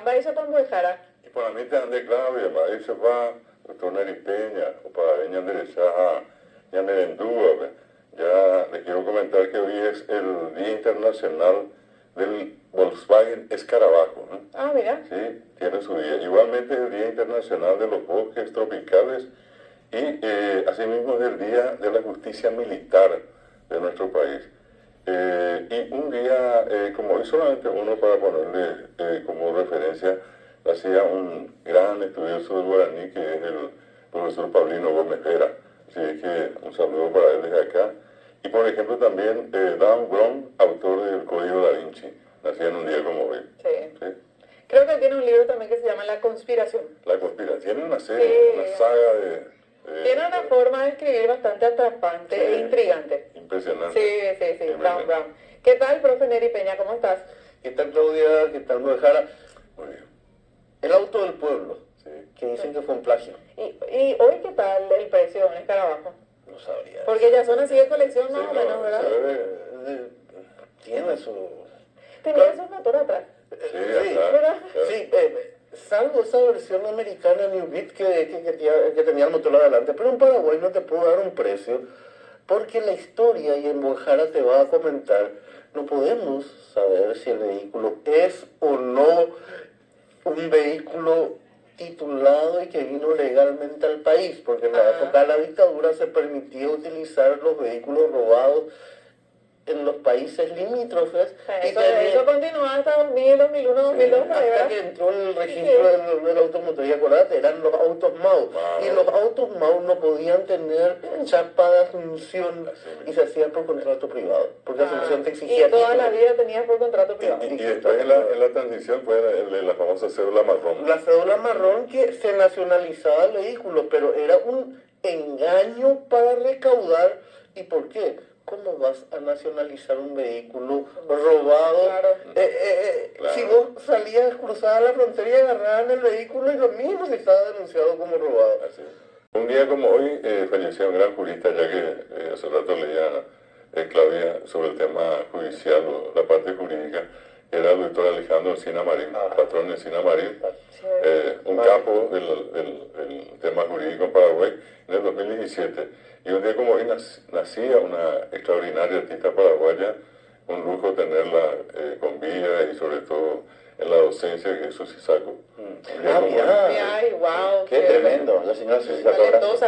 Maisha Pambuejara. Y para mí también, claro, Maisha va, doctor Neri Peña, o para Ñander Shaha, Ñander Endúa. Ya le quiero comentar que hoy es el Día Internacional del Volkswagen Escarabajo, ¿no? Ah, mira. Sí, tiene su día. Igualmente el Día Internacional de los Bosques Tropicales y asimismo es el Día de la Justicia Militar de nuestro país. Y un día como hoy, solamente uno para ponerle como referencia, hacía un gran estudioso del guaraní que es el profesor Paulino Gómez Vera. Así que un saludo para él desde acá. Y por ejemplo también Dan Brown, autor del Código Da Vinci, nacía en un día como hoy. Sí. ¿Sí? Creo que tiene un libro también que se llama La Conspiración. La conspiración. Tiene una serie, una saga de tiene una forma de escribir bastante atrapante e intrigante. Impresionante. Sí, Brown. ¿Qué tal, profe Neri Peña? ¿Cómo estás? ¿Qué tal, Claudia? ¿Qué tal, Muejara? Muy bien. El auto del pueblo, Sí. que dicen que fue un plagio. ¿Y hoy qué tal el precio en Escarabajo? No sabría. Porque ya son así de colección más Sí, o menos, ¿verdad? Tiene su... Tenía su motor atrás. Sí, Sí, acá, ¿verdad? claro. Sí, salvo esa versión americana New Beat que tenía el motor adelante, pero en Paraguay no te puedo dar un precio, porque la historia, y en Muejara te va a comentar, no podemos saber si el vehículo es o no un vehículo titulado y que vino legalmente al país, porque en la época de la dictadura se permitía utilizar los vehículos robados en los países limítrofes. Eso continúa hasta 2000, 2001, 2002, Hasta ¿verdad? que entró el registro del automotor, y acordate, eran los autos MAU. Y los autos MAU no podían tener chapa de asunción y se hacían por contrato privado, porque Asunción te exigía... Y toda la título. vida tenías por contrato privado. Y después en la transición fue la famosa cédula marrón. La cédula marrón, que se nacionalizaba el vehículo, pero era un engaño para recaudar. ¿Y por qué? ¿Cómo vas a nacionalizar un vehículo robado? Claro. Claro. Si vos salías, cruzabas la frontera y agarraban el vehículo, y lo mismo si estaba denunciado como robado. Así es. Un día como hoy falleció un gran jurista, ya que hace rato leía Claudia sobre el tema judicial o la parte jurídica. Era el doctor Alejandro Encina Marín, patrón Encina Marín, un capo del tema jurídico en Paraguay en el 2017. Y un día como hoy nacía una extraordinaria artista paraguaya, un lujo tenerla con vida y sobre todo en la docencia, que eso sí saco. Ah, mira. Ay, wow. Qué tremendo, la señora Cecilia Torres. Talentosa.